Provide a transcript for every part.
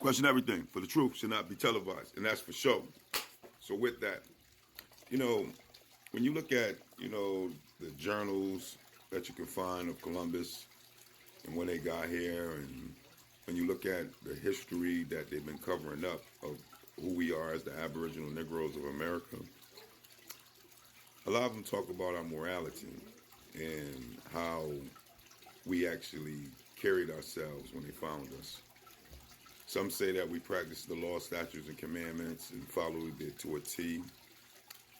Question everything, for the truth should not be televised, and that's for sure. So with that, you know, when you look at, the journals that you can find of Columbus and when they got here, and when you look at the history that they've been covering up of who we are as the Aboriginal Niggros of America, a lot of them talk about our morality and how we actually carried ourselves when they found us. Some say that we practiced the law, statutes, and commandments and followed it to a T,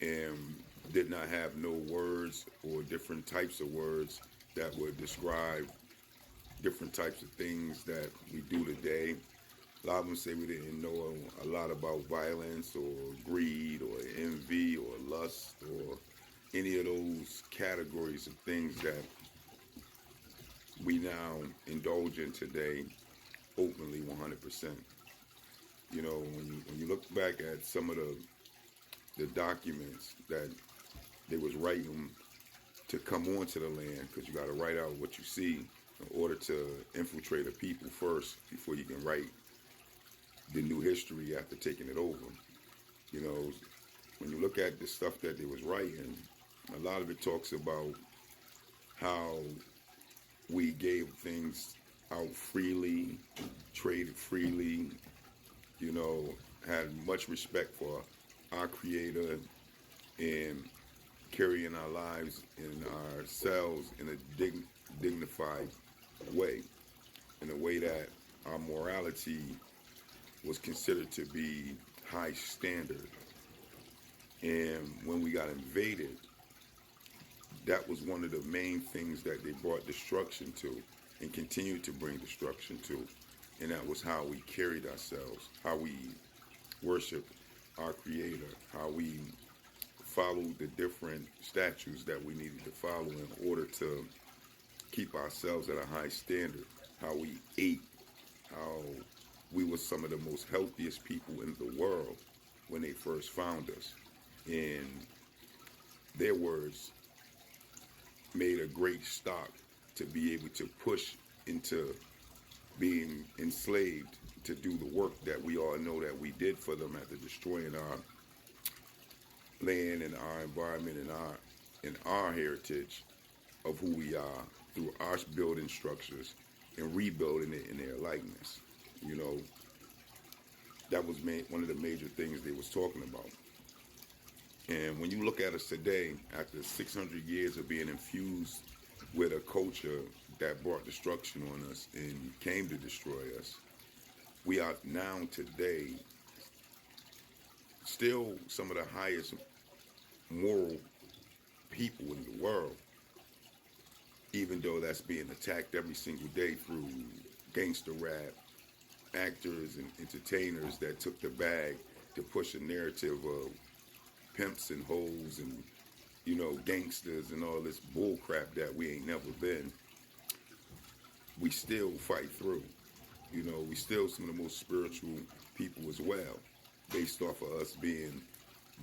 and did not have no words or different types of words that would describe different types of things that we do today. A lot of them say we didn't know a lot about violence or greed or envy or lust or any of those categories of things that we now indulge in today openly 100%. When you look back at some of the documents that they was writing to come onto the land, because you got to write out what you see in order to infiltrate a people first before you can write the new history after taking it over. When you look at the stuff that they was writing, a lot of it talks about how we gave things out freely, traded freely, had much respect for our Creator and carrying our lives and ourselves in a dignified way, in a way that our morality was considered to be high standard. And when we got invaded, that was one of the main things that they brought destruction to and continued to bring destruction to. And that was how we carried ourselves, how we worshiped our Creator, how we followed the different statutes that we needed to follow in order to keep ourselves at a high standard, how we ate, how we were some of the most healthiest people in the world when they first found us. And their words made a great stock to be able to push into being enslaved to do the work that we all know that we did for them after destroying our land and our environment and our heritage of who we are through our building structures and rebuilding it in their likeness. That was one of the major things they was talking about. And when you look at us today, after 600 years of being infused with a culture that brought destruction on us and came to destroy us, we are now today still some of the highest moral people in the world, even though that's being attacked every single day through gangster rap, actors and entertainers that took the bag to push a narrative of pimps and hoes and, gangsters and all this bull crap that we ain't never been. We still fight through. We still some of the most spiritual people as well, based off of us being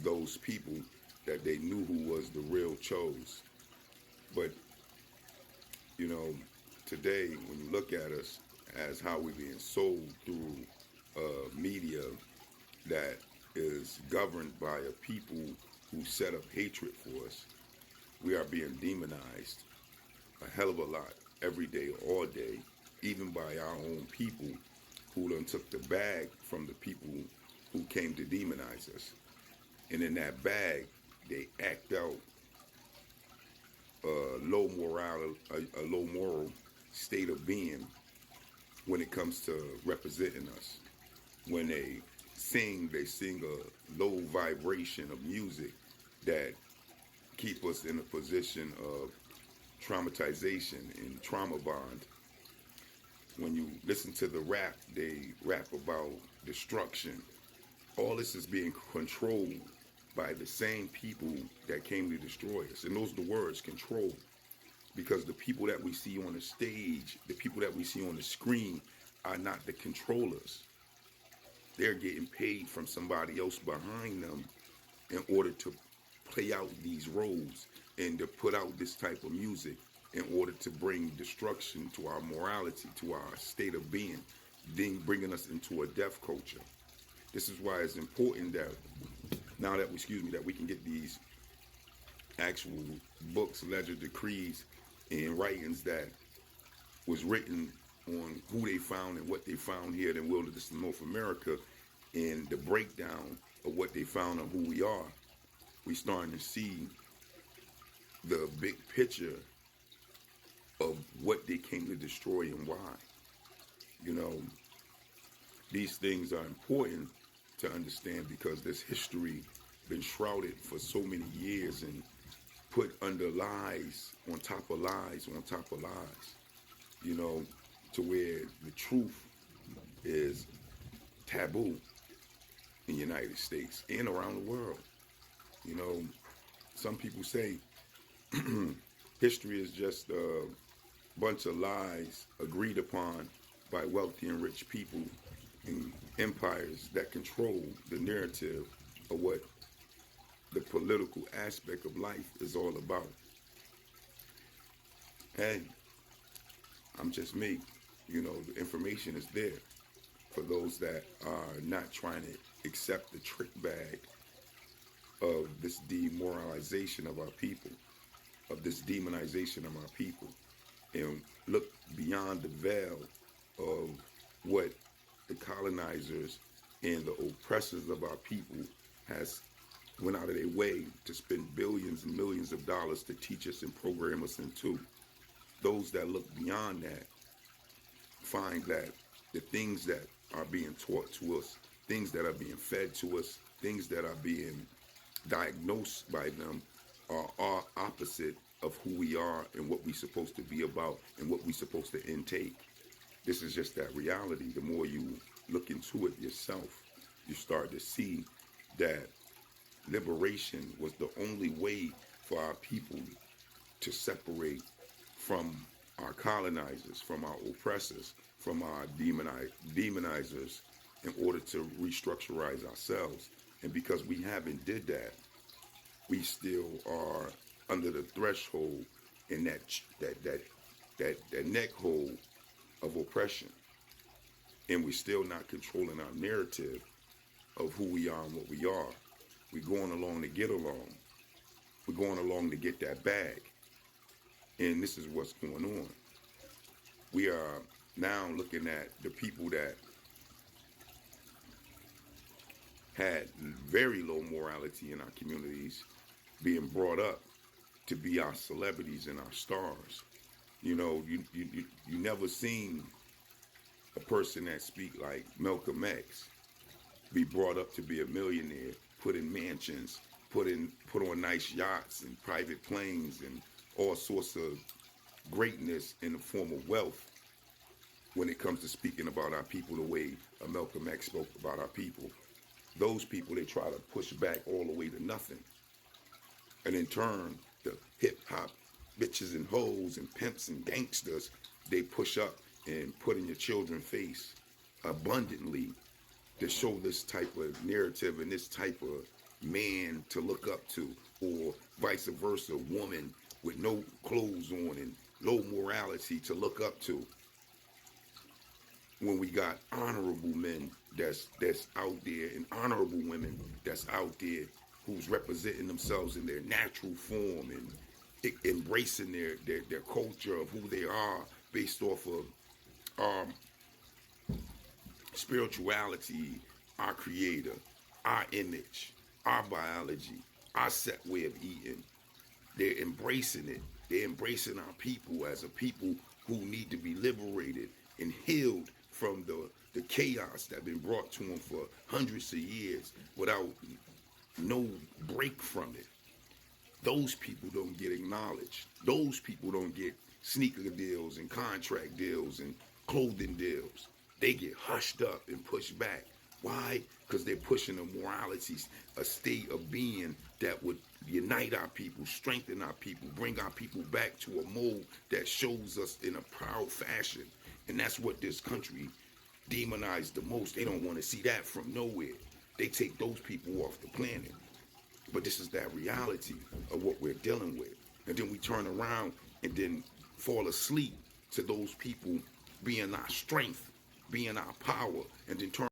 those people that they knew who was the real chose. But, today, when you look at us as how we're being sold through media that is governed by a people who set up hatred for us, we are being demonized a hell of a lot every day, all day, even by our own people who done took the bag from the people who came to demonize us. And in that bag, they act out a low moral state of being when it comes to representing us. When they sing a low vibration of music that keep us in a position of traumatization and trauma bond. When you listen to the rap, they rap about destruction. All this is being controlled by the same people that came to destroy us. And those are the words, control. Because the people that we see on the stage, the people that we see on the screen are not the controllers. They're getting paid from somebody else behind them in order to play out these roles and to put out this type of music in order to bring destruction to our morality, to our state of being, then bringing us into a deaf culture. This is why it's important that now that that we can get these actual books, ledger decrees, and writings that was written on who they found and what they found here in wilderness in North America, and the breakdown of what they found on who we are. We starting to see the big picture of what they came to destroy and why. You know, these things are important to understand because this history been shrouded for so many years and put under lies on top of lies on top of lies, you know, to where the truth is taboo in the United States and around the world. You know, some people say history is just a bunch of lies agreed upon by wealthy and rich people and empires that control the narrative of what the political aspect of life is all about. Hey, I'm just me. You know, the information is there for those that are not trying to accept the trick bag of this demoralization of our people, of this demonization of our people, and look beyond the veil of what the colonizers and the oppressors of our people has went out of their way to spend billions and millions of dollars to teach us and program us into. Those that look beyond that find that the things that are being taught to us, things that are being fed to us, things that are being diagnosed by them are opposite of who we are and what we're supposed to be about and what we're supposed to intake. This is just that reality. The more you look into it yourself, you start to see that liberation was the only way for our people to separate from our colonizers, from our oppressors, from our demonizers, in order to restructurize ourselves. And because we haven't did that, we still are under the threshold in that neck hole of oppression. And we're still not controlling our narrative of who we are and what we are. We're going along to get along. We're going along to get that bag. And this is what's going on. We are now looking at the people that had very low morality in our communities being brought up to be our celebrities and our stars. You know, you never seen a person that speak like Malcolm X be brought up to be a millionaire, put in mansions, put on nice yachts and private planes and all sorts of greatness in the form of wealth when it comes to speaking about our people the way Malcolm X spoke about our people. Those people, they try to push back all the way to nothing. And in turn, the hip-hop bitches and hoes and pimps and gangsters, they push up and put in your children's face abundantly to show this type of narrative and this type of man to look up to, or vice versa, woman with no clothes on and low morality to look up to. When we got honorable men that's out there and honorable women that's out there who's representing themselves in their natural form and embracing their culture of who they are based off of spirituality, our creator, our image, our biology, our set way of eating. They're embracing it. They're embracing our people as a people who need to be liberated and healed from the chaos that's been brought to them for hundreds of years without no break from it. Those people don't get acknowledged. Those people don't get sneaker deals and contract deals and clothing deals. They get hushed up and pushed back. Why? Because they're pushing a morality, a state of being that would unite our people, strengthen our people, bring our people back to a mold that shows us in a proud fashion. And that's what this country demonized the most. They don't want to see that from nowhere. They take those people off the planet. But this is that reality of what we're dealing with. And then we turn around and then fall asleep to those people being our strength be in our power and determine